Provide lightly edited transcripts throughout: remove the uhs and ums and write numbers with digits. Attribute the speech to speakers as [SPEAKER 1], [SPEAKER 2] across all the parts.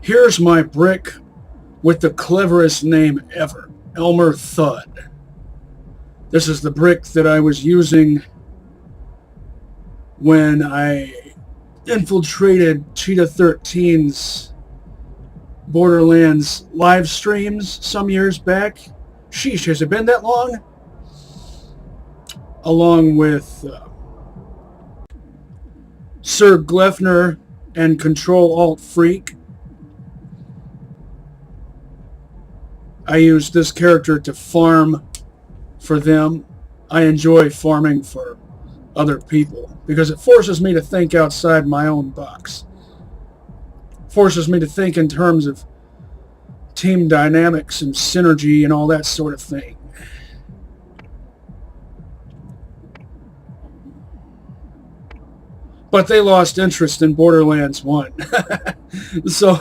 [SPEAKER 1] Here's my brick with the cleverest name ever, Elmer Thudd. This is the brick that I was using when I infiltrated Cheetah 13's Borderlands live streams some years back. Sheesh, has it been that long? Along with Sir Glefner and Control-Alt-Freak. I use this character to farm for them. I enjoy farming for other people because it forces me to think outside my own box. Forces me to think in terms of team dynamics and synergy and all that sort of thing. But they lost interest in Borderlands 1. So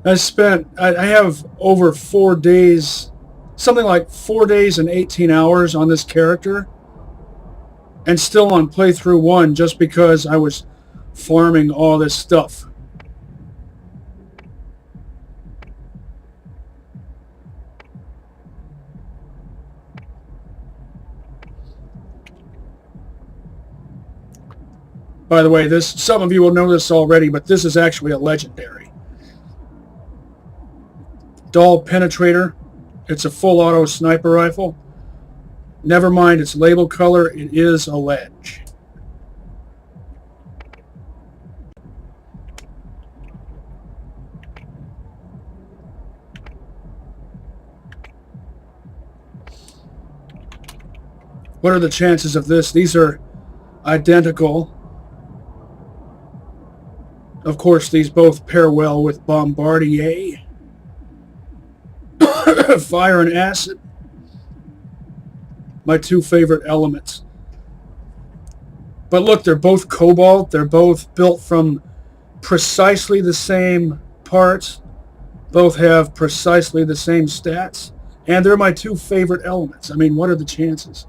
[SPEAKER 1] I have over 4 days, something like 4 days and 18 hours on this character, and still on playthrough 1 just because I was farming all this stuff. By the way, some of you will know this already, but this is actually a legendary. Dahl Penetrator. It's a full auto sniper rifle. Never mind its label color, it is a ledge. What are the chances of this? These are identical. Of course, these both pair well with Bombardier. Fire and acid. My two favorite elements. But look, they're both cobalt. They're both built from precisely the same parts. Both have precisely the same stats. And they're my two favorite elements. I mean, what are the chances?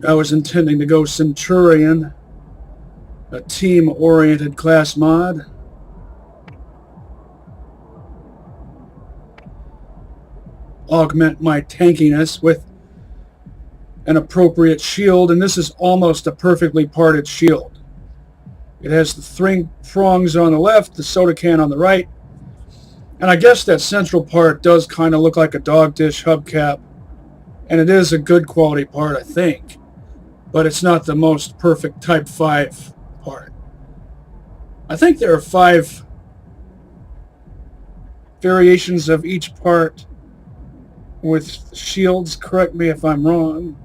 [SPEAKER 1] I was intending to go Centurion, a team-oriented class mod. Augment my tankiness with an appropriate shield, and this is almost a perfectly parted shield. It has the three prongs on the left, the soda can on the right, and I guess that central part does kind of look like a dog dish hubcap, and it is a good quality part, I think. But it's not the most perfect Type 5 part. I think there are 5 variations of each part with shields. Correct me if I'm wrong.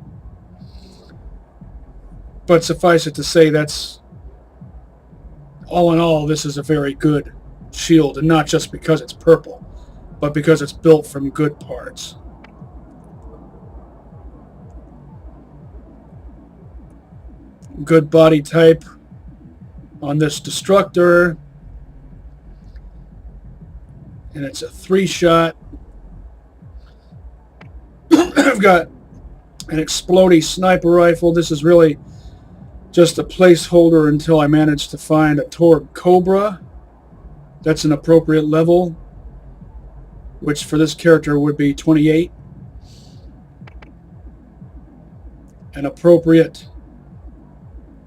[SPEAKER 1] But suffice it to say, that's all in all, this is a very good shield, and not just because it's purple, but because it's built from good parts. Good body type on this destructor, and it's a 3-shot. I've got an explodey sniper rifle. This is really just a placeholder until I manage to find a Torg Cobra. That's an appropriate level, which for this character would be 28. An appropriate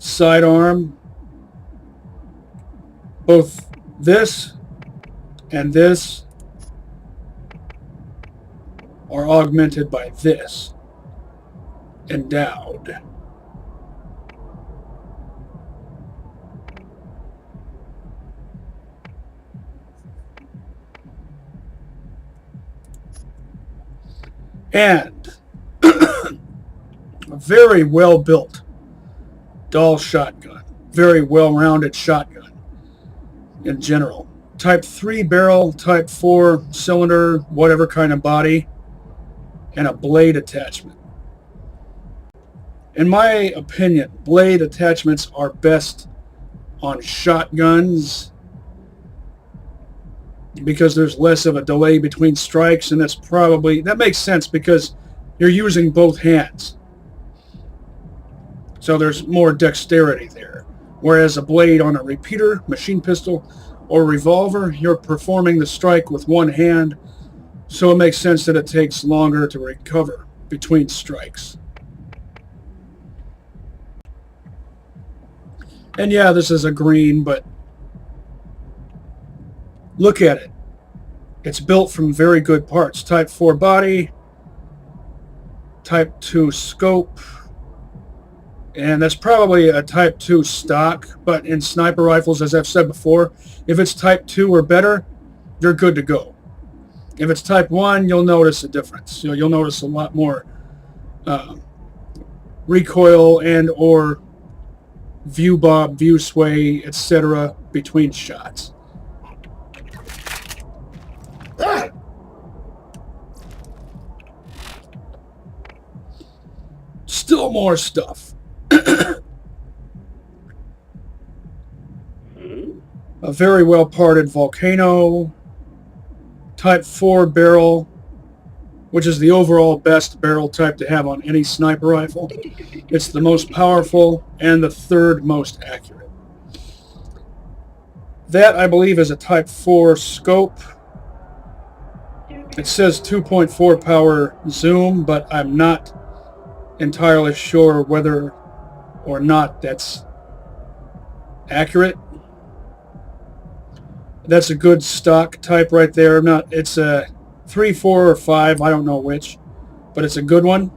[SPEAKER 1] sidearm. Both this and this are augmented by this. Endowed. And a very well built Dahl shotgun. Very well-rounded shotgun in general. Type 3 barrel, Type 4 cylinder, whatever kind of body, and a blade attachment. In my opinion, blade attachments are best on shotguns because there's less of a delay between strikes, and that makes sense because you're using both hands. So there's more dexterity there. Whereas a blade on a repeater, machine pistol, or revolver, you're performing the strike with one hand, so it makes sense that it takes longer to recover between strikes. And yeah, this is a green, but look at it. It's built from very good parts. Type 4 body, Type 2 scope, and that's probably a Type 2 stock, but in sniper rifles, as I've said before, if it's Type 2 or better, you're good to go. If it's Type 1, you'll notice a difference. You'll notice a lot more recoil and or view bob, view sway, etc. between shots. Still more stuff. A very well parted volcano, Type 4 barrel, which is the overall best barrel type to have on any sniper rifle. It's the most powerful and the third most accurate. That, I believe, is a Type 4 scope. It says 2.4 power zoom, but I'm not entirely sure whether or not that's accurate. That's a good stock type right there. It's a 3, 4, or 5, I don't know which, but it's a good one.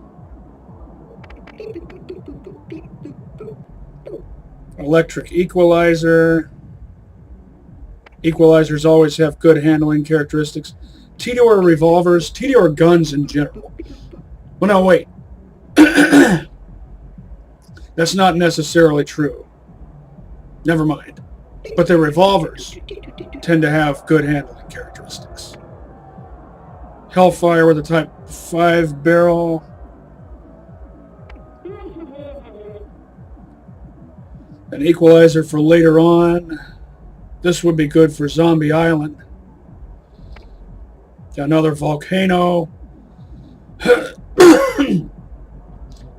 [SPEAKER 1] Electric equalizer. Equalizers always have good handling characteristics. TDOR revolvers, TDOR guns in general. Well, no, wait. That's not necessarily true. Never mind. But the revolvers tend to have good handling characteristics. Hellfire with a Type 5 barrel. An equalizer for later on. This would be good for Zombie Island. Another volcano.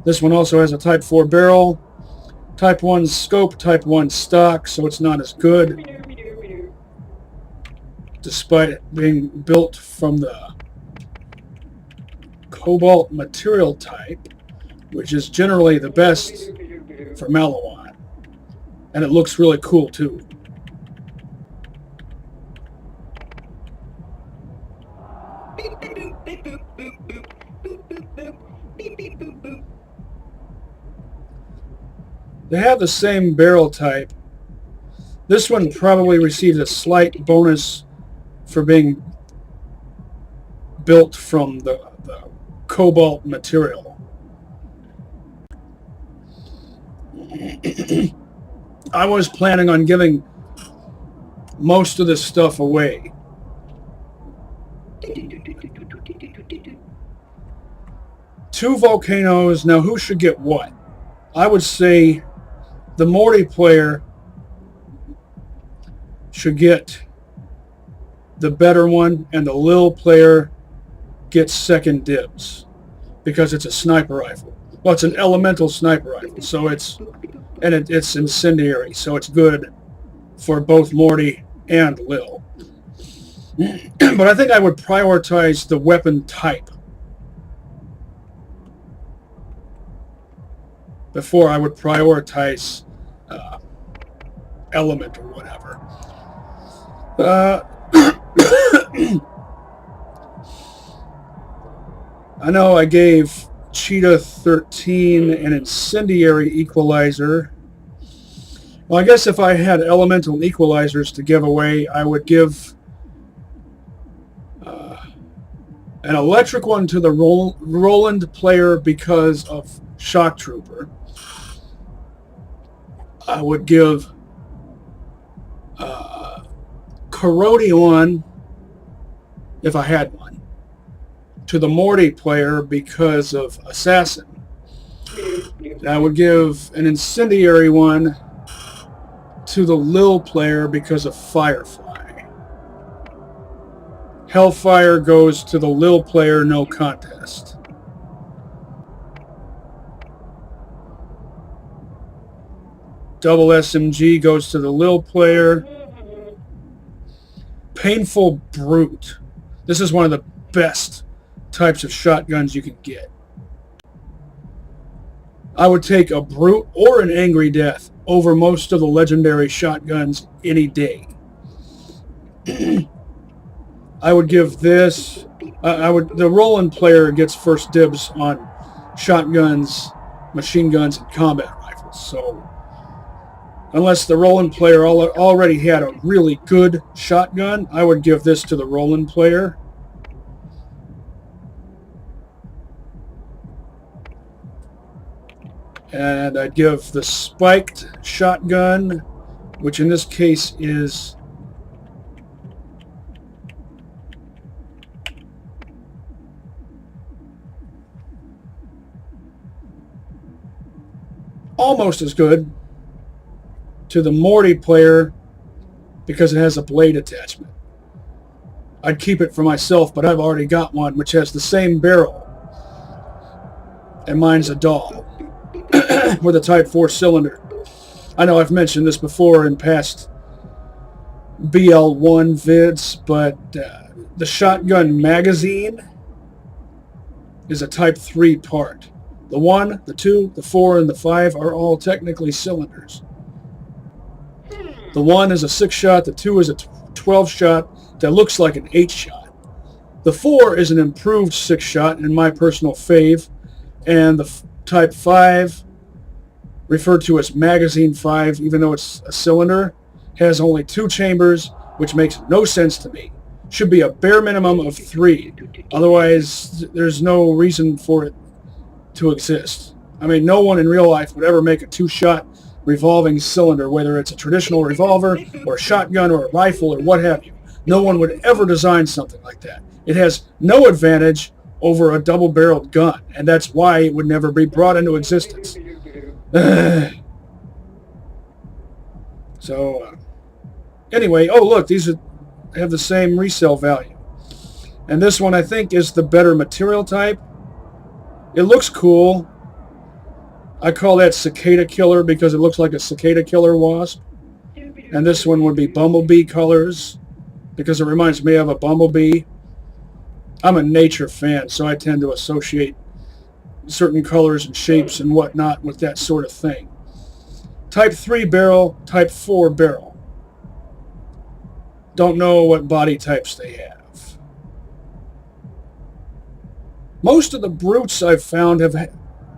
[SPEAKER 1] This one also has a Type 4 barrel. Type 1 scope, Type 1 stock, so it's not as good. Despite it being built from the cobalt material type, which is generally the best for Malawan. And it looks really cool too. They have the same barrel type. This one probably received a slight bonus for being built from the cobalt material. I was planning on giving most of this stuff away. Two volcanoes. Now, who should get what? I would say the Morty player should get the better one, and the Lil player gets second dibs because it's a sniper rifle. Well, it's an elemental sniper rifle, so it's incendiary, so it's good for both Morty and Lil. But I think I would prioritize the weapon type before I would prioritize element or whatever. I know I gave Cheetah 13 an incendiary equalizer. Well, I guess if I had elemental equalizers to give away, I would give an electric one to the Roland player because of Shock Trooper. I would give Corrodion, if I had one, to the Morty player because of Assassin. I would give an incendiary one to the Lil player because of Firefly. Hellfire goes to the Lil player, no contest. Double SMG goes to the Lil player. Painful Brute. This is one of the best types of shotguns you can get. I would take a Brute or an Angry Death over most of the legendary shotguns any day. I would give this... the Roland player gets first dibs on shotguns, machine guns, and combat rifles. So, unless the Roland player already had a really good shotgun, I would give this to the Roland player. And I'd give the spiked shotgun, which in this case is almost as good, to the Morty player because it has a blade attachment. I'd keep it for myself, but I've already got one which has the same barrel, and mine's a Dahl with a Type 4 cylinder. I know I've mentioned this before in past BL1 vids, but the shotgun magazine is a Type 3 part. The 1, the 2, the 4, and the 5 are all technically cylinders. The 1 is a 6-shot, the 2 is a 12-shot that looks like an 8-shot. The 4 is an improved 6-shot, in my personal fave, and the Type 5, referred to as Magazine 5, even though it's a cylinder, has only 2 chambers, which makes no sense to me. Should be a bare minimum of 3. Otherwise, there's no reason for it to exist. I mean, no one in real life would ever make a 2-shot revolving cylinder, whether it's a traditional revolver or a shotgun or a rifle or what have you. No one would ever design something like that. It has no advantage over a double-barreled gun, and that's why it would never be brought into existence. So, anyway, oh look, these have the same resale value. And this one I think is the better material type. It looks cool. I call that Cicada Killer because it looks like a Cicada Killer wasp. And this one would be Bumblebee colors because it reminds me of a bumblebee. I'm a nature fan, so I tend to associate certain colors and shapes and whatnot with that sort of thing. Type 3 barrel, Type 4 barrel. Don't know what body types they have. Most of the Brutes I've found have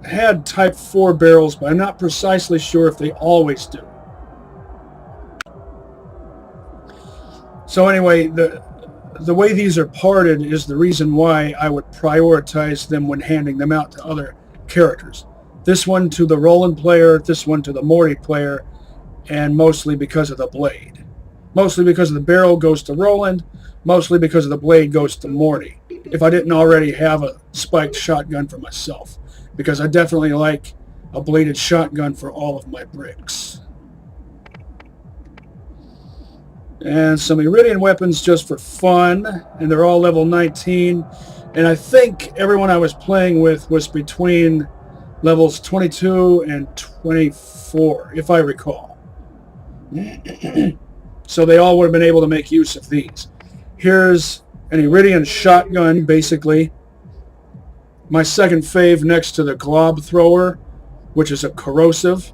[SPEAKER 1] had Type 4 barrels, but I'm not precisely sure if they always do. So anyway, the way these are parted is the reason why I would prioritize them when handing them out to other characters. This one to the Roland player, this one to the Morty player, and mostly because of the blade. Mostly because of the barrel goes to Roland, mostly because of the blade goes to Morty, if I didn't already have a spiked shotgun for myself, because I definitely like a bladed shotgun for all of my bricks. And some Iridian weapons just for fun, and they're all level 19, and I think everyone I was playing with was between levels 22 and 24, if I recall. So they all would have been able to make use of these. Here's an Iridian shotgun, basically. My second fave next to the glob thrower, which is a corrosive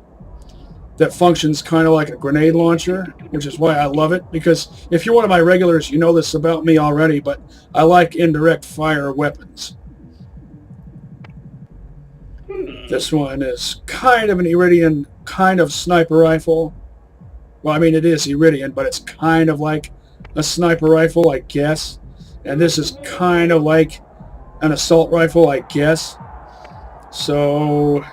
[SPEAKER 1] that functions kind of like a grenade launcher, which is why I love it. Because if you're one of my regulars, you know this about me already, but I like indirect fire weapons. This one is kind of an Iridian kind of sniper rifle. Well, I mean, it is Iridian, but it's kind of like a sniper rifle, I guess. And this is kind of like an assault rifle, I guess. So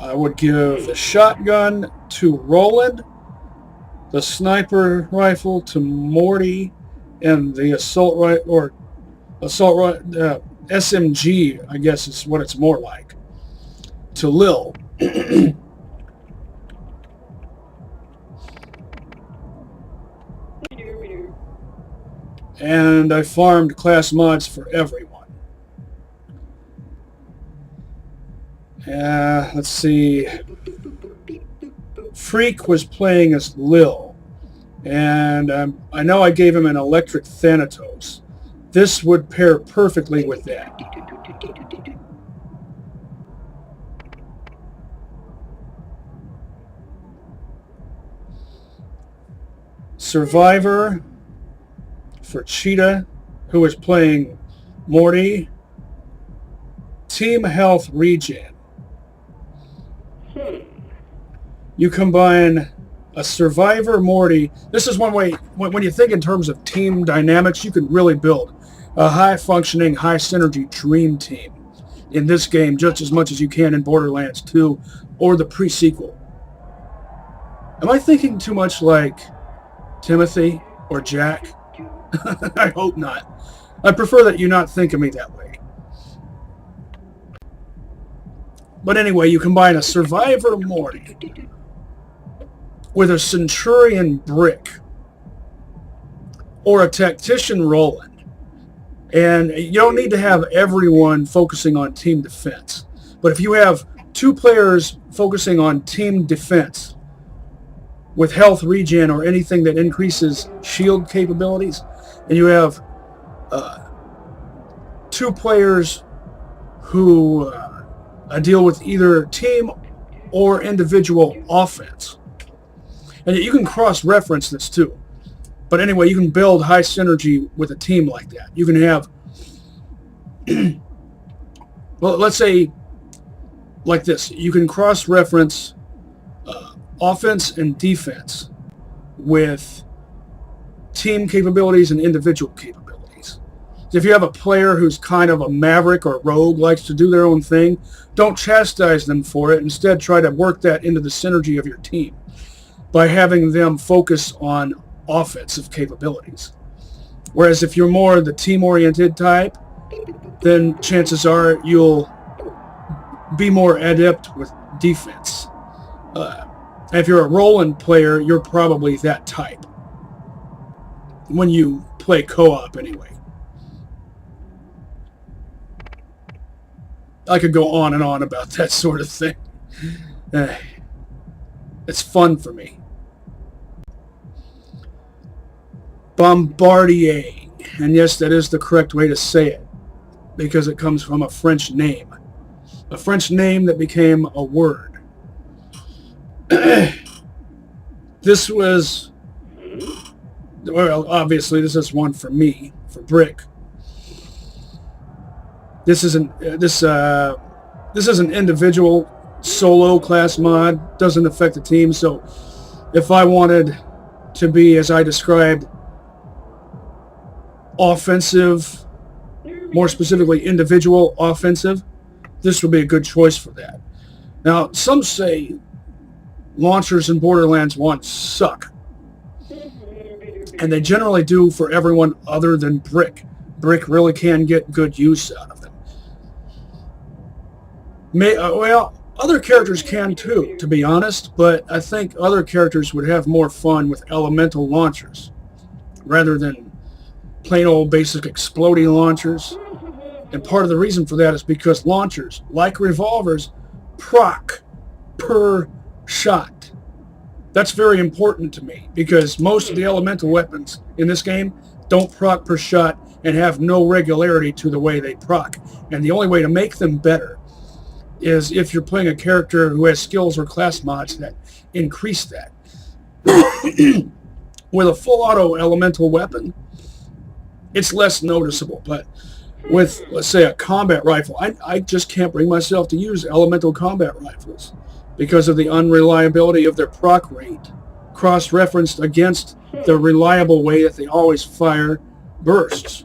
[SPEAKER 1] I would give the shotgun to Roland, the sniper rifle to Morty, and the SMG, I guess is what it's more like, to Lil. and I farmed class mods for everyone. Let's see. Freak was playing as Lil, and I know I gave him an electric Thanatos. This would pair perfectly with that. Survivor for Cheetah, who is playing Morty. Team Health Regen. You combine a Survivor Morty. This is one way, when you think in terms of team dynamics, you can really build a high-functioning, high-synergy dream team in this game just as much as you can in Borderlands 2 or the pre-sequel. Am I thinking too much like Timothy or Jack? I hope not. I prefer that you not think of me that way. But anyway, you combine a Survivor Morty with a Centurion Brick or a Tactician Roland. And you don't need to have everyone focusing on team defense. But if you have two players focusing on team defense with health regen or anything that increases shield capabilities, and you have two players who deal with either team or individual offense. And you can cross-reference this too. But anyway, you can build high synergy with a team like that. You can have, well, let's say like this. You can cross-reference offense and defense with team capabilities and individual capabilities. If you have a player who's kind of a maverick or rogue, likes to do their own thing, don't chastise them for it. Instead, try to work that into the synergy of your team by having them focus on offensive capabilities. Whereas if you're more the team-oriented type, then chances are you'll be more adept with defense. If you're a Roland player, you're probably that type. When you play co-op anyway. I could go on and on about that sort of thing. It's fun for me. Bombardier. And yes, that is the correct way to say it, because it comes from a French name. A French name that became a word. This was, well, obviously this is one for me, for Brick. This is an individual solo class mod, doesn't affect the team. So if I wanted to be, as I described, offensive, more specifically individual offensive, this would be a good choice for that. Now, some say launchers in Borderlands 1 suck. And they generally do for everyone other than Brick. Brick really can get good use out of them. Well, other characters can too, to be honest, but I think other characters would have more fun with elemental launchers rather than plain old basic exploding launchers. And part of the reason for that is because launchers, like revolvers, proc per shot. That's very important to me because most of the elemental weapons in this game don't proc per shot and have no regularity to the way they proc. And the only way to make them better is if you're playing a character who has skills or class mods that increase that. With a full auto elemental weapon, it's less noticeable. But with, let's say, a combat rifle, I just can't bring myself to use elemental combat rifles because of the unreliability of their proc rate, cross-referenced against the reliable way that they always fire bursts.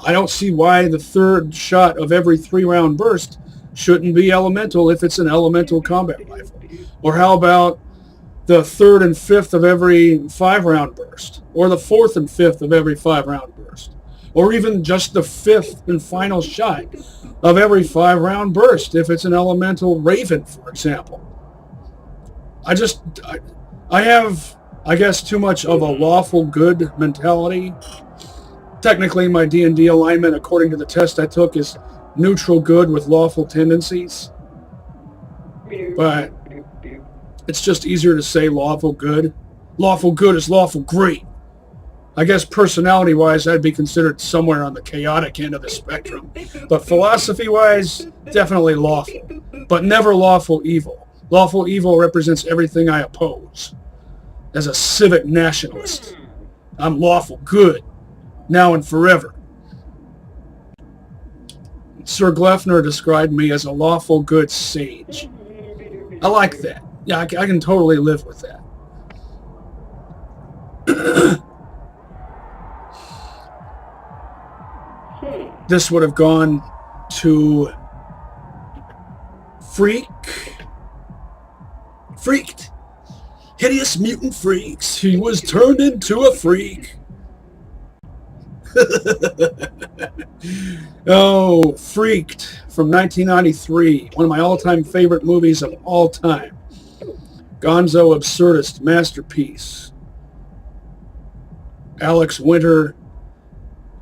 [SPEAKER 1] I don't see why the third shot of every 3-round burst shouldn't be elemental if it's an elemental combat rifle. Or how about the third and fifth of every 5-round burst? Or the fourth and fifth of every 5-round burst? Or even just the fifth and final shot of every 5-round burst if it's an elemental Raven, for example. I have, I guess, too much of a lawful good mentality Technically, my D&D alignment, according to the test I took, is neutral good with lawful tendencies. But it's just easier to say lawful good. Lawful good is lawful great. I guess personality-wise, I'd be considered somewhere on the chaotic end of the spectrum. But philosophy-wise, definitely lawful. But never lawful evil. Lawful evil represents everything I oppose. As a civic nationalist, I'm lawful good, now and forever. Sir Glefner described me as a lawful good sage. I like that. Yeah, I can totally live with that. This would have gone to freaked. Hideous mutant freaks. He was turned into a freak. Oh, Freaked from 1993. One of my all-time favorite movies of all time. Gonzo absurdist masterpiece. Alex Winter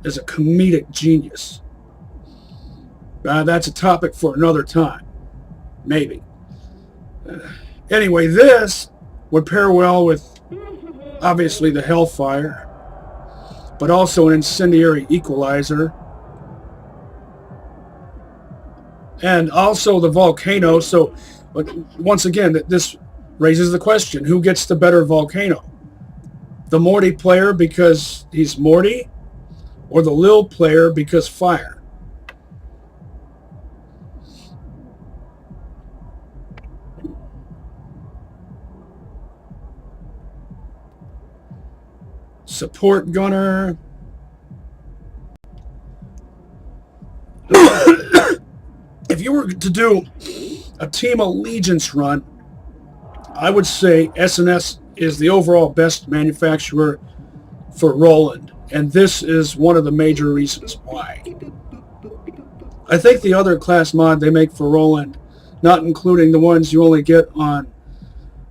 [SPEAKER 1] is a comedic genius. That's a topic for another time. Maybe. Anyway, this would pair well with, obviously, the Hellfire, but also an incendiary equalizer, and also the volcano. So, but once again, this raises the question, who gets the better volcano? The Morty player because he's Morty, or the Lil player because fire? Support gunner. If you were to do a team allegiance run, I would say S&S is the overall best manufacturer for Roland, and this is one of the major reasons why. I think the other class mod they make for Roland, not including the ones you only get on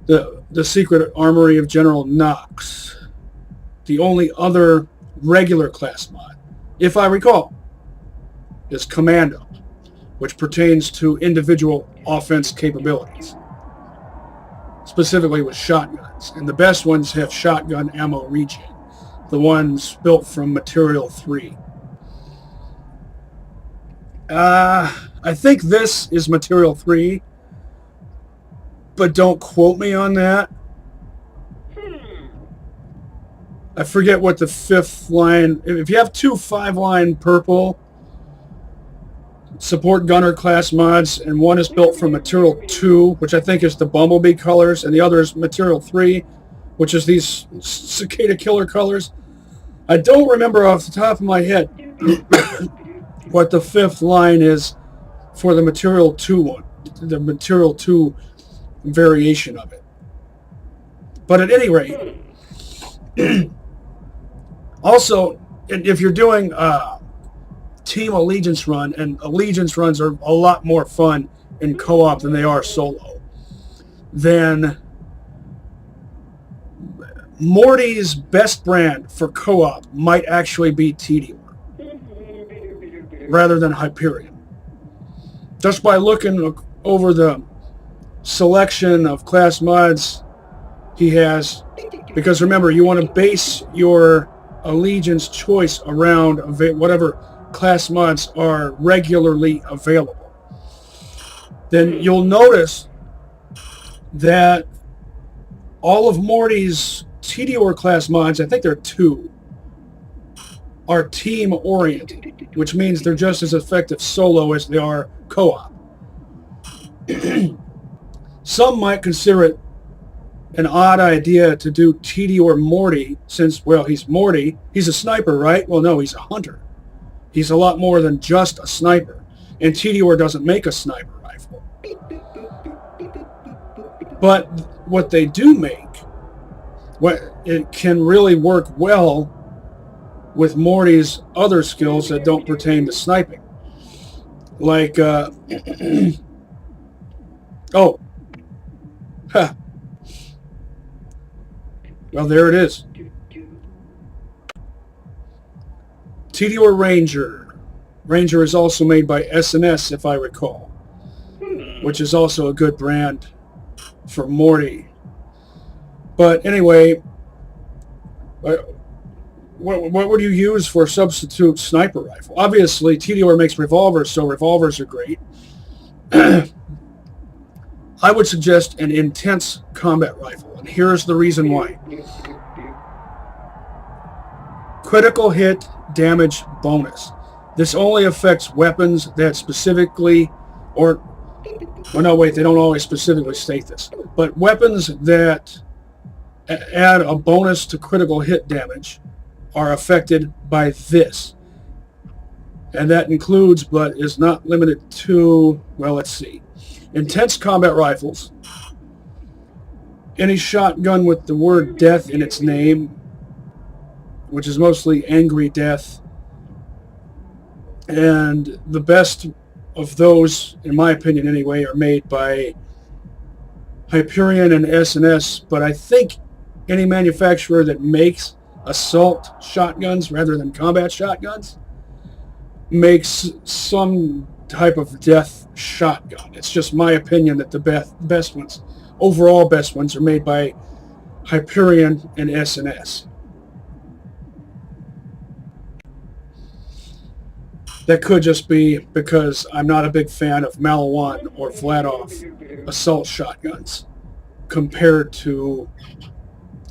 [SPEAKER 1] the Secret Armory of General Knox, the only other regular class mod, if I recall, is Commando, which pertains to individual offense capabilities, specifically with shotguns. And the best ones have shotgun ammo regen, the ones built from Material 3. I think this is Material 3, but don't quote me on that. I forget what the fifth line... If you have two 5-line purple support gunner class mods, and one is built from Material 2, which I think is the Bumblebee colors, and the other is Material 3, which is these Cicada Killer colors. I don't remember off the top of my head what the fifth line is for the Material 2 one, the Material 2 variation of it. But at any rate... Also, if you're doing a team allegiance run, and allegiance runs are a lot more fun in co-op than they are solo, then Morty's best brand for co-op might actually be Tediore rather than Hyperion. Just by looking over the selection of class mods he has, because remember, you want to base your allegiance choice around whatever class mods are regularly available. Then you'll notice that all of Morty's Tediore class mods, I think there are 2, are team oriented, which means they're just as effective solo as they are co-op. Some might consider it an odd idea to do Tediore Morty, since, well, he's Morty. He's a sniper, right? Well, no, he's a hunter. He's a lot more than just a sniper. And Tediore doesn't make a sniper rifle. But what they do make, it can really work well with Morty's other skills that don't pertain to sniping. Like, oh. Huh. Well, there it is. TDR Ranger. Ranger is also made by S&S, if I recall, which is also a good brand for Morty. But anyway, what would you use for a substitute sniper rifle? Obviously, TDR makes revolvers, so revolvers are great. I would suggest an intense combat rifle, and here's the reason why. Critical hit damage bonus. This only affects weapons that specifically, well, no, wait, they don't always specifically state this, but weapons that add a bonus to critical hit damage are affected by this. And that includes, but is not limited to, well, let's see. Intense combat rifles. Any shotgun with the word death in its name, which is mostly angry death. And the best of those, in my opinion anyway, are made by Hyperion and S&S, but I think any manufacturer that makes assault shotguns rather than combat shotguns makes some type of death shotgun. It's just my opinion that the best ones, overall best ones, are made by Hyperion and S&S. That could just be because I'm not a big fan of Malawan or Vladoff assault shotguns compared to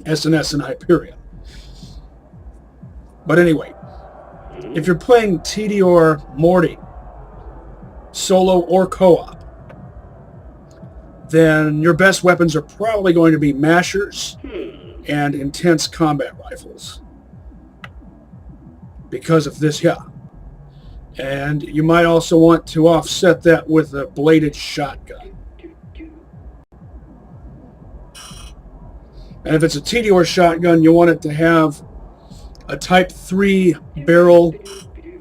[SPEAKER 1] S&S and Hyperion. But anyway, if you're playing TDR Morty, solo or co-op, then your best weapons are probably going to be mashers and intense combat rifles. Because of this, yeah. And you might also want to offset that with a bladed shotgun. And if it's a TDR shotgun, you want it to have a Type 3 barrel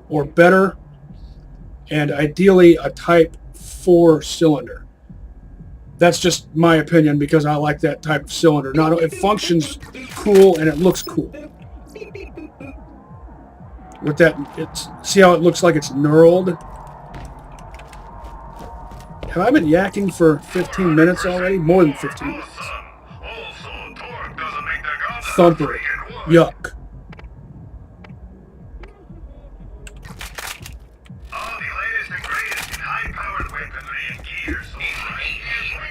[SPEAKER 1] or better, and ideally a Type 4 cylinder. That's just my opinion because I like that type of cylinder. It functions cool and it looks cool. With that, see how it looks like it's knurled? Have I been yakking for 15 minutes already? More than 15 minutes. Thumper. Yuck.
[SPEAKER 2] All the latest and greatest in high-powered weaponry and gear, so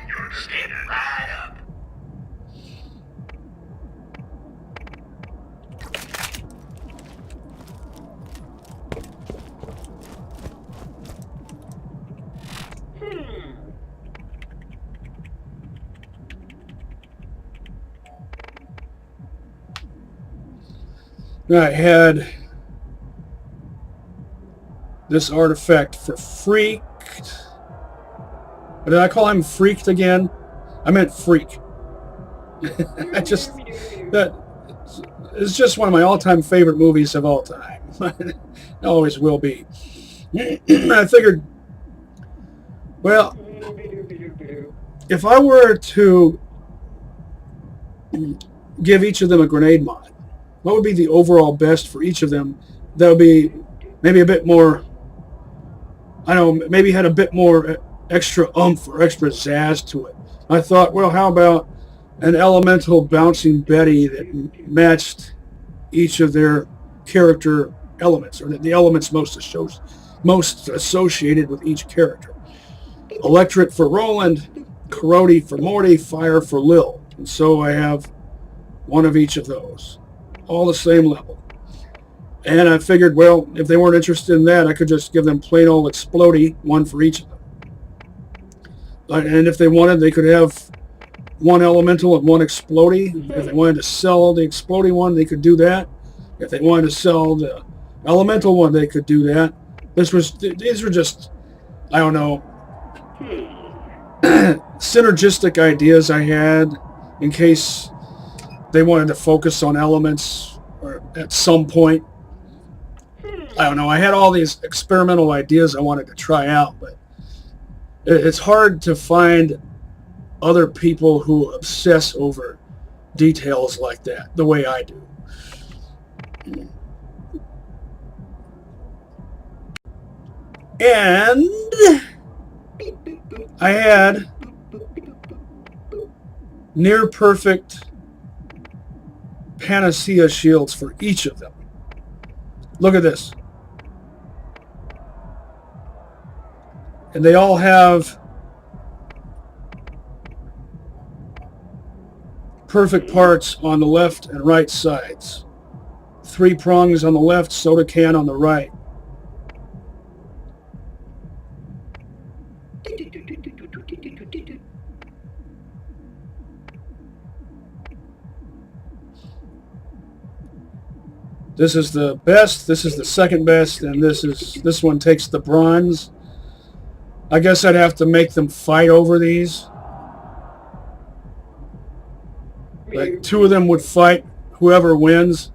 [SPEAKER 2] you're standing right up.
[SPEAKER 1] I had this artifact for Freaked. Did I call him Freaked again? I meant Freak. That is just one of my all-time favorite movies of all time. It always will be. I figured, well, if I were to give each of them a grenade mod, what would be the overall best for each of them? That would be maybe a bit more, I don't know, maybe had a bit more extra oomph or extra zazz to it. I thought, well, how about an elemental bouncing Betty that matched each of their character elements, or the elements most associated with each character. Electric for Roland, Corrodi for Morty, Fire for Lil. And so I have one of each of those. All the same level. And I figured, well, if they weren't interested in that, I could just give them plain old Explodey, one for each of them. And if they wanted, they could have one Elemental and one Explodey. If they wanted to sell the Explodey one, they could do that. If they wanted to sell the Elemental one, they could do that. These were just, I don't know, synergistic ideas I had in case they wanted to focus on elements or at some point. I don't know. I had all these experimental ideas I wanted to try out, but it's hard to find other people who obsess over details like that the way I do. And I had near perfect panacea shields for each of them. Look at this. And they all have perfect parts on the left and right sides. 3 prongs on the left, soda can on the right. This is the best, this is the second best, and this one takes the bronze. I guess I'd have to make them fight over these. Like 2 of them would fight whoever wins.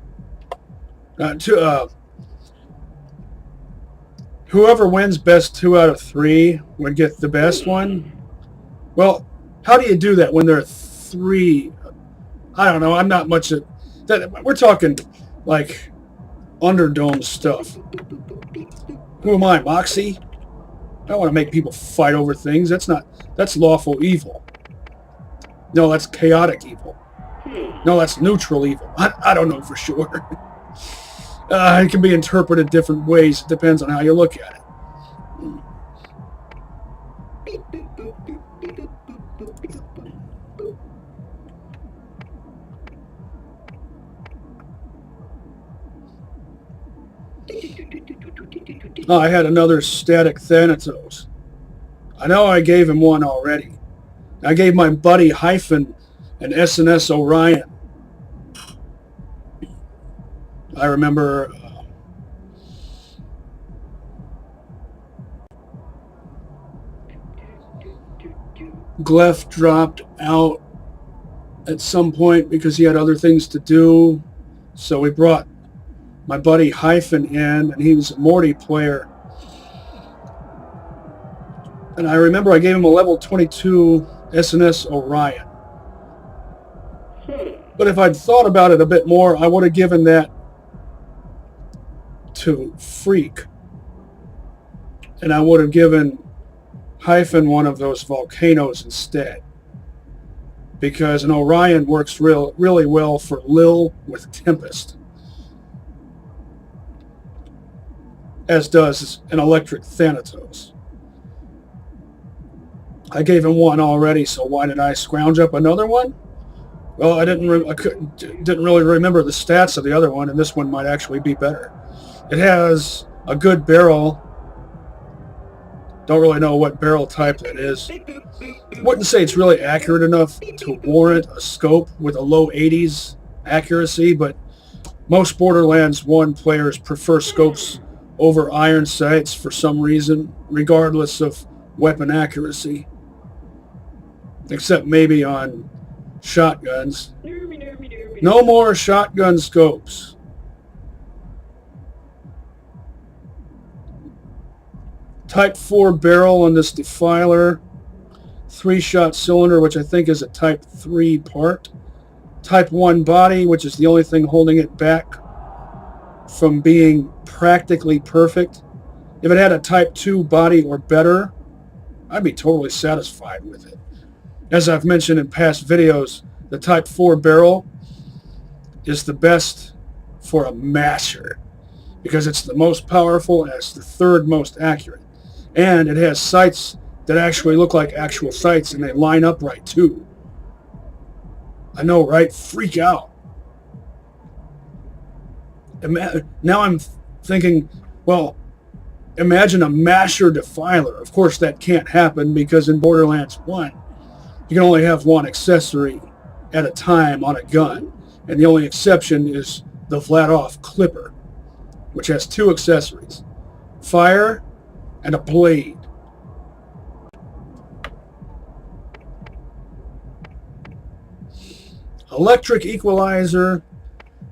[SPEAKER 1] Whoever wins best 2 out of 3 would get the best one. Well, how do you do that when there are 3? I don't know. I'm not much at that. We're talking like Underdome stuff. Who am I, Moxie? I don't want to make people fight over things. That's lawful evil. No, that's chaotic evil. No, that's neutral evil. I don't know for sure. It can be interpreted different ways. It depends on how you look at it. Oh, I had another static Thanatos. I know I gave him one already. I gave my buddy Hyphen an SNS Orion. I remember Gleph dropped out at some point because he had other things to do. So we brought my buddy Hyphen in, and he was a Morty player. And I remember I gave him a level 22 SNS Orion. But if I'd thought about it a bit more, I would have given that to Freak. And I would have given Hyphen one of those volcanoes instead. Because an Orion works really well for Lil with Tempest. As does an electric Thanatos. I gave him one already, so why did I scrounge up another one? Well, I didn't really remember the stats of the other one, and this one might actually be better. It has a good barrel. Don't really know what barrel type that is. Wouldn't say it's really accurate enough to warrant a scope with a low 80s accuracy, but most Borderlands 1 players prefer scopes over iron sights for some reason, regardless of weapon accuracy. Except maybe on shotguns. No more shotgun scopes. Type 4 barrel on this defiler. 3-shot cylinder, which I think is a Type 3 part. Type 1 body, which is the only thing holding it back from being practically perfect. If it had a Type 2 body or better, I'd be totally satisfied with it. As I've mentioned in past videos, the Type 4 barrel is the best for a masher because it's the most powerful and it's the 3rd most accurate. And it has sights that actually look like actual sights and they line up right too. I know, right? Freak out. Now I'm thinking, well, imagine a masher defiler. Of course that can't happen because in Borderlands 1, you can only have one accessory at a time on a gun. And the only exception is the Vladoff Clipper, which has 2 accessories. Fire and a blade. Electric equalizer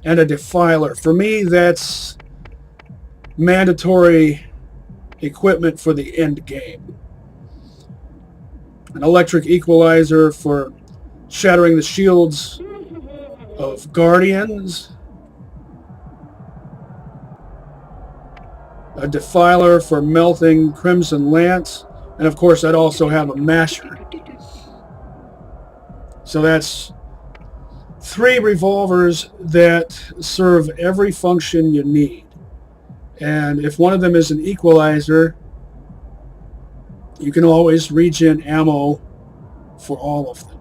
[SPEAKER 1] and a defiler. For me, that's mandatory equipment for the end game. An electric equalizer for shattering the shields of Guardians. a defiler for melting Crimson Lance, and of course I'd also have a masher. So that's 3 revolvers that serve every function you need. And if one of them is an equalizer, you can always regen ammo for all of them.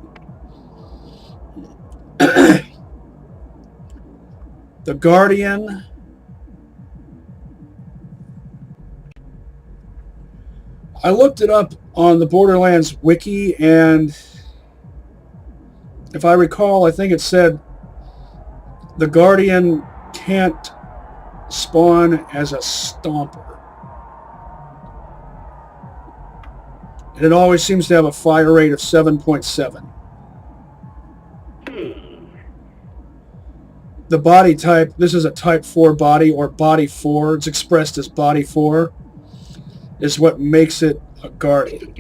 [SPEAKER 1] The Guardian. I looked it up on the Borderlands wiki, and if I recall, I think it said the Guardian can't spawn as a Stomper. And it always seems to have a fire rate of 7.7. The body type, this is a Type 4 body, or Body 4. It's expressed as Body 4, is what makes it a Guardian.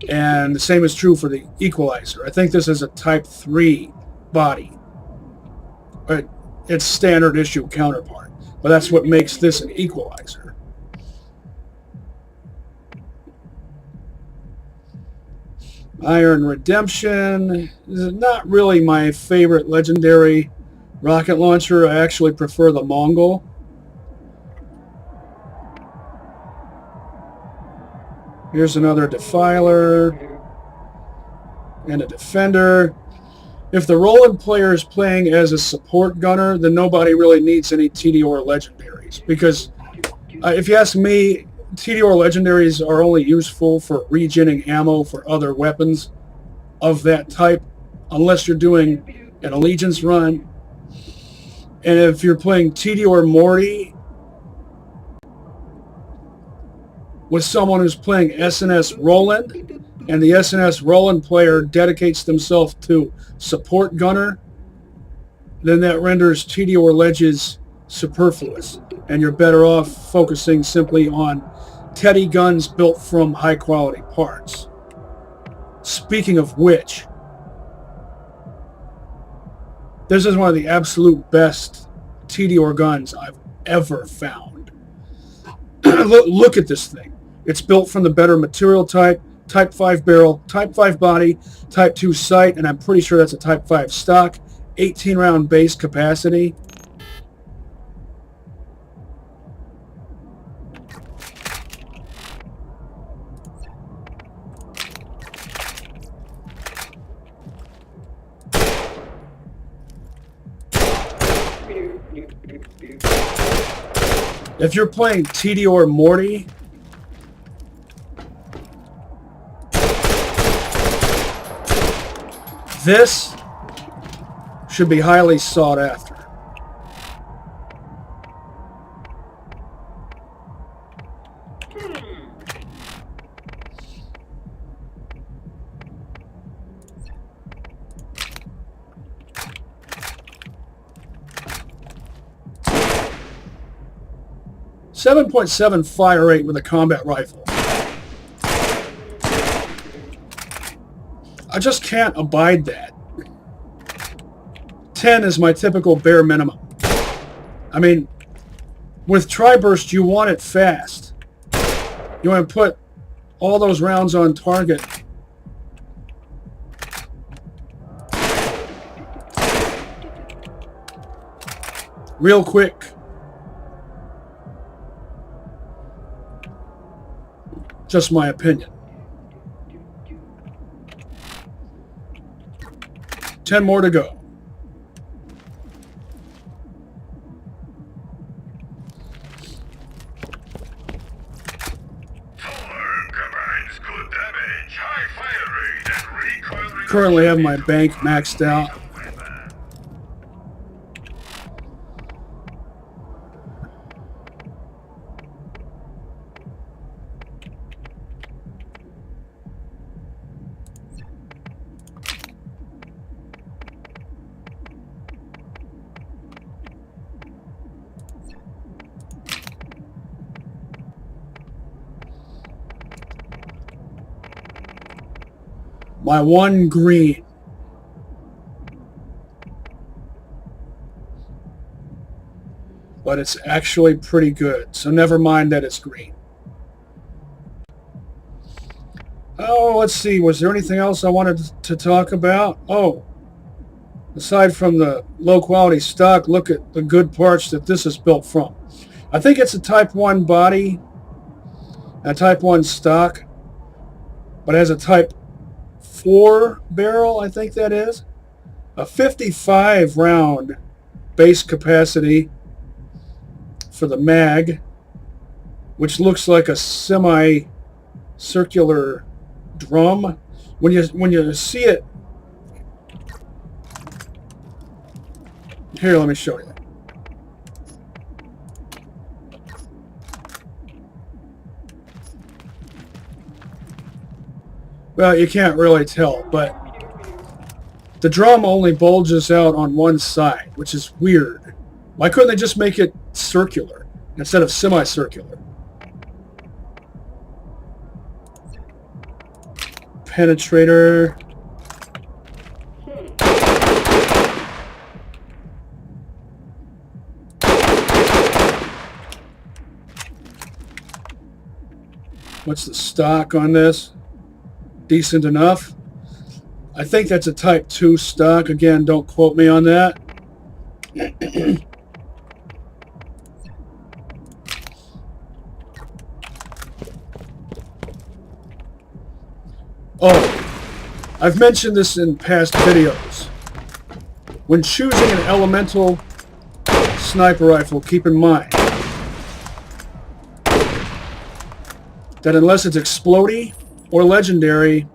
[SPEAKER 1] And the same is true for the Equalizer. I think this is a Type 3 body. Its standard issue counterpart. But that's what makes this an Equalizer. Iron Redemption is not really my favorite legendary rocket launcher. I actually prefer the Mongol. Here's another Defiler and a Defender. If the Roland player is playing as a support gunner, then nobody really needs any TDR legendaries. Because if you ask me, TDR legendaries are only useful for regenning ammo for other weapons of that type, unless you're doing an Allegiance run. And if you're playing TDR Morty with someone who's playing SNS Roland, and the SNS Roland player dedicates themselves to support gunner, then that renders TDR ledges superfluous, and you're better off focusing simply on Teddy guns built from high quality parts. Speaking of which, this is one of the absolute best TDR guns I've ever found. Look at this thing. It's built from the better material type, Type 5 barrel, Type 5 body, Type 2 sight, and I'm pretty sure that's a Type 5 stock, 18 round base capacity. If you're playing TDR Morty, this should be highly sought after. .7 fire rate with a combat rifle. I just can't abide that. 10 is my typical bare minimum. I mean, with Tri-Burst, you want it fast. You want to put all those rounds on target. Real quick. Just my opinion. 10 more to go. Currently have my bank maxed out. My one green. but it's actually pretty good. So never mind that it's green. Oh, let's see. Was there anything else I wanted to talk about? Oh, aside from the low-quality stock, look at the good parts that this is built from. I think it's a Type 1 body, a Type 1 stock, but it has a Type 4 barrel, I think that is. A 55-round base capacity for the mag, which looks like a semi-circular drum. When you see it, here, let me show you. Well, you can't really tell, but the drum only bulges out on one side, which is weird. Why couldn't they just make it circular instead of semicircular? Penetrator. What's the stock on this? Decent enough. I think that's a Type 2 stock. Again, don't quote me on that. Oh, I've mentioned this in past videos. When choosing an elemental sniper rifle, keep in mind that unless it's explodey or legendary,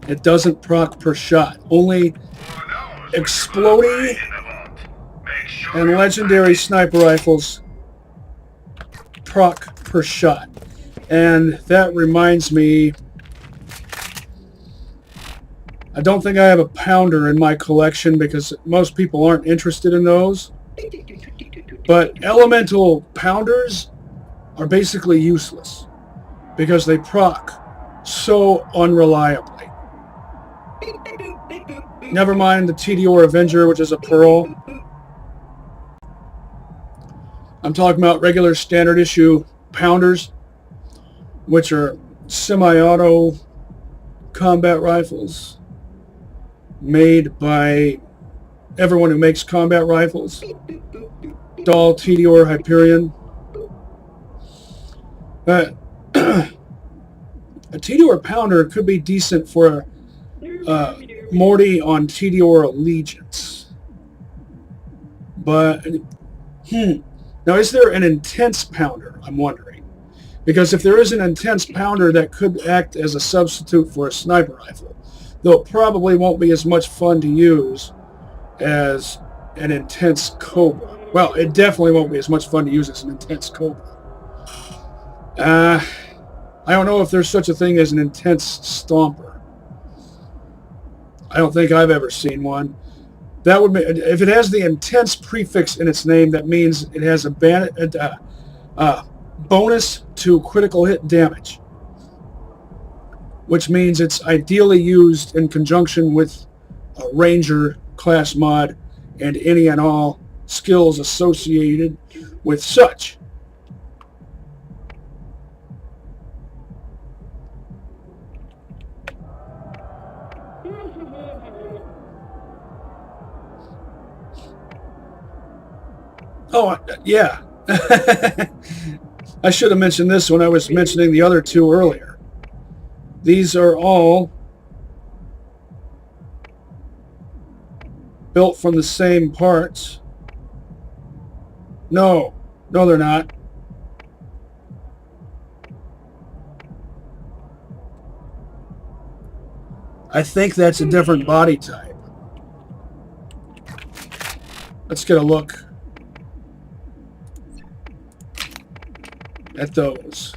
[SPEAKER 1] it doesn't proc per shot. Only explodey and legendary sniper rifles proc per shot. And that reminds me, I don't think I have a pounder in my collection because most people aren't interested in those. But elemental pounders are basically useless because they proc so unreliably. Never mind the TDR Avenger, which is a Pearl. I'm talking about regular standard issue pounders, which are semi-auto combat rifles made by everyone who makes combat rifles. Dahl, TDR, Hyperion. A TDR pounder could be decent for Morty on TDR Allegiance. But, now is there an intense pounder, I'm wondering? Because if there is an intense pounder that could act as a substitute for a sniper rifle, though it probably won't be as much fun to use as an intense Cobra. Well, it definitely won't be as much fun to use as an intense Cobra. I don't know if there's such a thing as an intense Stomper. I don't think I've ever seen one. That would be, if it has the intense prefix in its name, that means it has a bonus to critical hit damage, which means it's ideally used in conjunction with a Ranger class mod and any and all skills associated with such. Oh, yeah. I should have mentioned this when I was mentioning the other two earlier. These are all built from the same parts. No, they're not. I think that's a different body type. Let's get a look at those.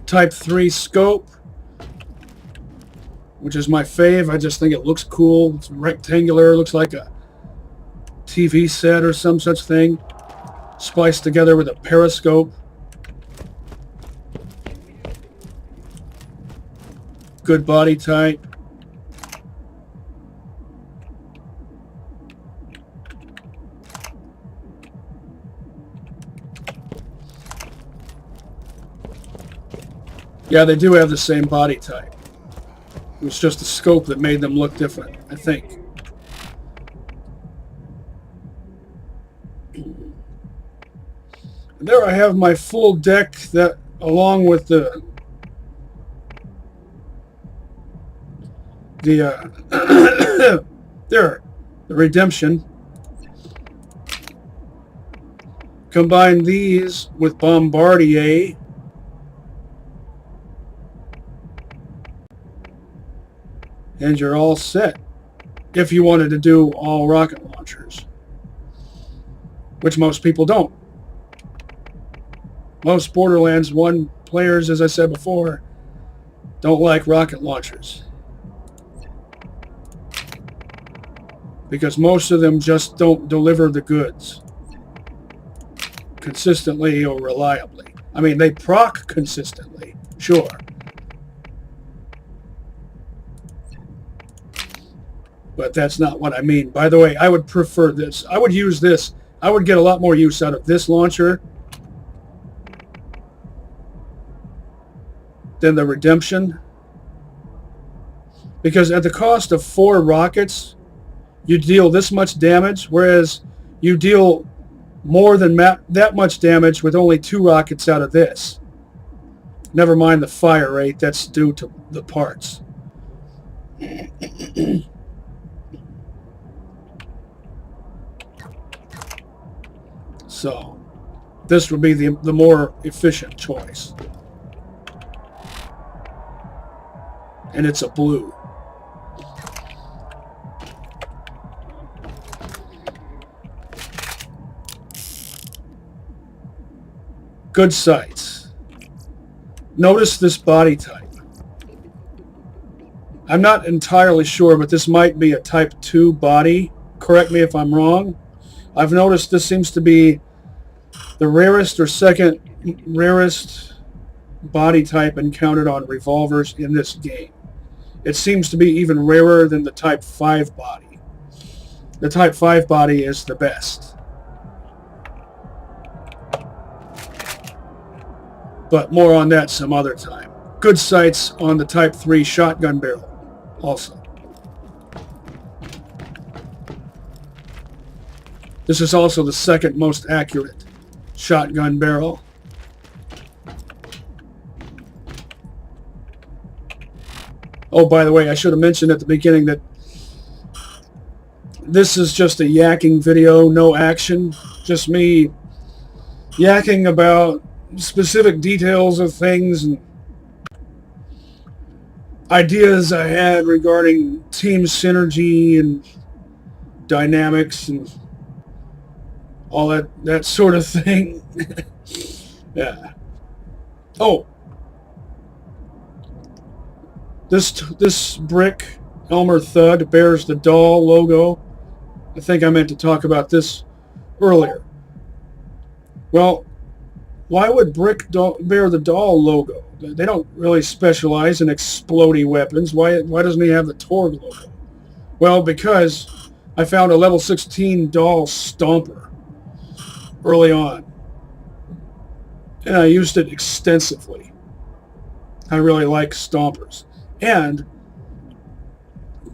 [SPEAKER 1] Type 3 scope, which is my fave. I just think it looks cool. It's rectangular, looks like a TV set or some such thing, spliced together with a periscope. Good body type. Yeah, they do have the same body type. It was just the scope that made them look different, I think. There I have my full deck, that along with the there, the Redemption. Combine these with Bombardier. And you're all set. If you wanted to do all rocket launchers. Which most people don't. Most Borderlands 1 players, as I said before, don't like rocket launchers. Because most of them just don't deliver the goods consistently or reliably. I mean, they proc consistently, sure. But that's not what I mean. By the way, I would prefer this. I would use this. I would get a lot more use out of this launcher than the Redemption. Because at the cost of 4 rockets, you deal this much damage, whereas you deal more than that much damage with only 2 rockets out of this. Never mind the fire rate, that's due to the parts. So, this would be the more efficient choice. And it's a blue. Good sights. Notice this body type. I'm not entirely sure, but this might be a Type 2 body. Correct me if I'm wrong. I've noticed this seems to be the rarest or second rarest body type encountered on revolvers in this game. It seems to be even rarer than the Type 5 body. The Type 5 body is the best. But more on that some other time. Good sights on the Type 3 shotgun barrel also. This is also the second most accurate shotgun barrel. Oh, by the way, I should have mentioned at the beginning that this is just a yakking video, no action. Just me yakking about specific details of things and ideas I had regarding team synergy and dynamics and all that sort of thing. Yeah. Oh, this brick, Elmer Thudd, bears the Dahl logo. I think I meant to talk about this earlier. Well, why would brick bear the Dahl logo? They don't really specialize in explodey weapons. Why doesn't he have the Torg logo? Well, because I found a level 16 Dahl Stomper early on. And I used it extensively. I really like Stompers. And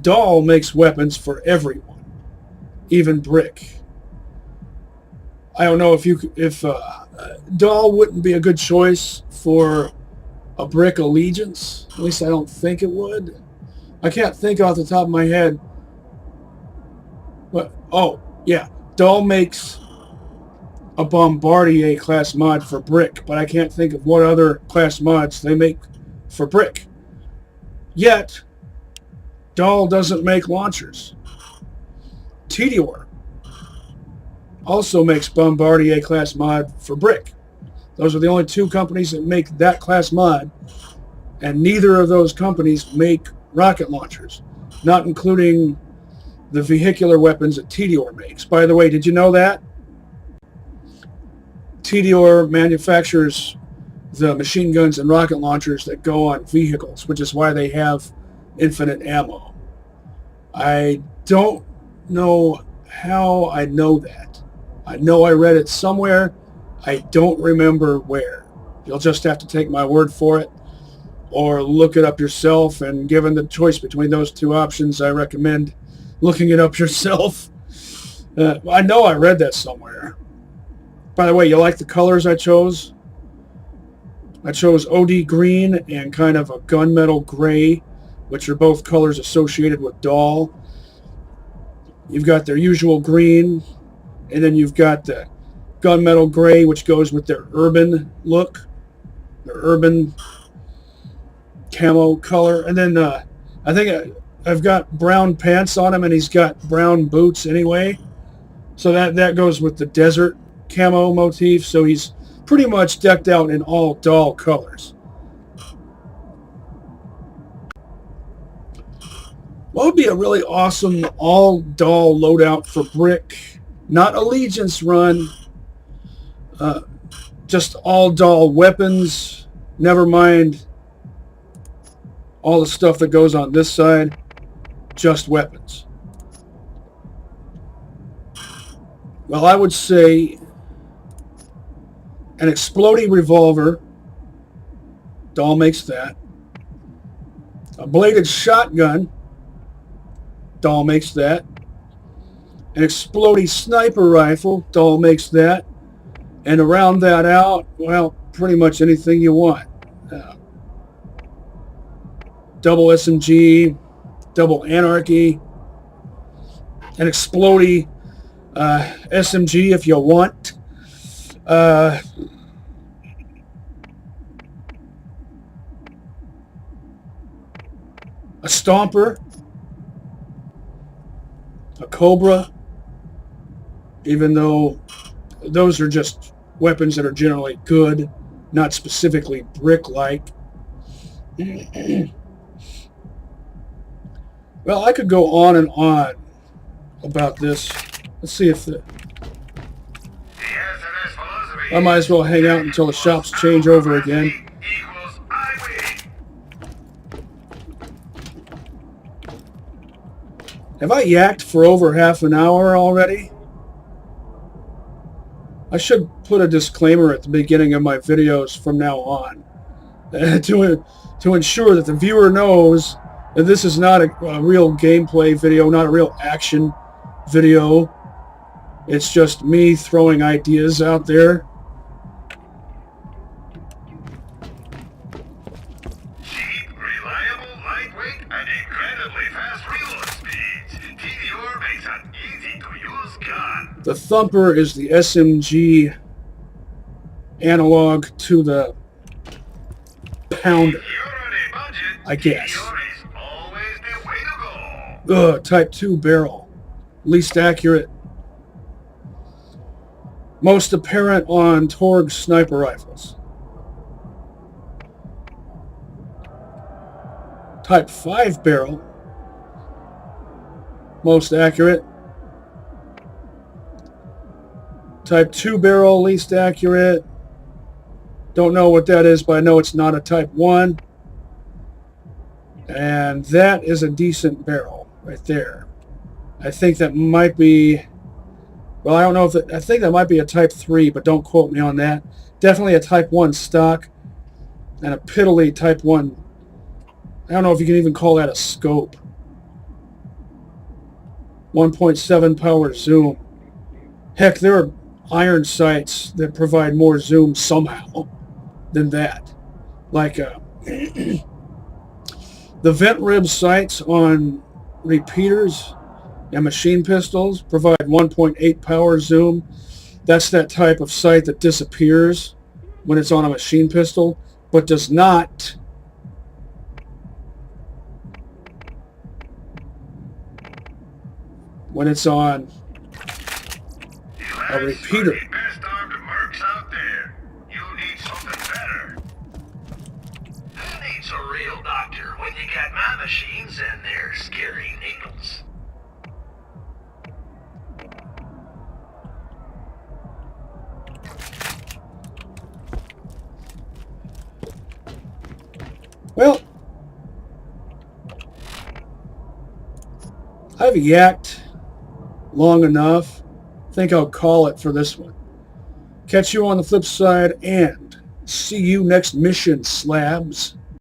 [SPEAKER 1] Dahl makes weapons for everyone, even brick. I don't know if Dahl wouldn't be a good choice for a brick allegiance. At least I don't think it would. I can't think off the top of my head. But oh yeah, Dahl makes a Bombardier class mod for brick, but I can't think of what other class mods they make for brick. Yet, Dahl doesn't make launchers. Tedior also makes Bombardier class mod for brick. Those are the only 2 companies that make that class mod, and neither of those companies make rocket launchers, not including the vehicular weapons that Tedior makes. By the way, did you know that? Tedior manufactures the machine guns and rocket launchers that go on vehicles, which is why they have infinite ammo. I don't know how I know that. I know I read it somewhere. I don't remember where. You'll just have to take my word for it. or look it up yourself. And given the choice between those two options, I recommend looking it up yourself. I know I read that somewhere. By the way, you like the colors I chose? I chose OD green and kind of a gunmetal gray, which are both colors associated with Dahl. You've got their usual green, and then you've got the gunmetal gray, which goes with their urban look, their urban camo color. And then I think I've got brown pants on him, and he's got brown boots anyway. So that goes with the desert camo motif. So he's pretty much decked out in all Dahl colors. What would be a really awesome all Dahl loadout for Brick? Not Allegiance run. Just all Dahl weapons. Never mind all the stuff that goes on this side. Just weapons. Well, I would say an exploding revolver. Dahl makes that. A bladed shotgun. Dahl makes that. An exploding sniper rifle. Dahl makes that. And to round that out, well, pretty much anything you want. Double SMG, double Anarchy, an exploding SMG if you want. A Stomper, a Cobra, even though those are just weapons that are generally good, not specifically brick-like. Well, I could go on and on about this. Let's see if I might as well hang out until the shops change over again. Have I yacked for over half an hour already? I should put a disclaimer at the beginning of my videos from now on to ensure that the viewer knows that this is not a real gameplay video, not a real action video. It's just me throwing ideas out there.
[SPEAKER 2] Cheap, reliable, lightweight, and incredibly fast reload speeds. TDR makes an easy-to-use gun.
[SPEAKER 1] The Thumper is the SMG analog to the Pounder, I guess. Type 2 barrel. Least accurate. Most apparent on Torg sniper rifles. Type 5 barrel. Most accurate. Type 2 barrel, least accurate. Don't know what that is, but I know it's not a Type 1. And that is a decent barrel right there. I think that might be, well, I don't know if it, I think that might be a Type 3, but don't quote me on that. Definitely a Type 1 stock and a piddly Type 1. I don't know if you can even call that a scope. 1.7 power zoom. Heck, there are iron sights that provide more zoom somehow than that. Like the vent rib sights on repeaters and machine pistols provide 1.8 power zoom. That's that type of sight that disappears when it's on a machine pistol, but does not when it's on a repeater.
[SPEAKER 2] Best armed mercs out there. You need something better. Who needs a real doctor when you got my machines and their scary needles?
[SPEAKER 1] Well, I've yacked long enough. I think I'll call it for this one. Catch you on the flip side, and see you next mission, slabs.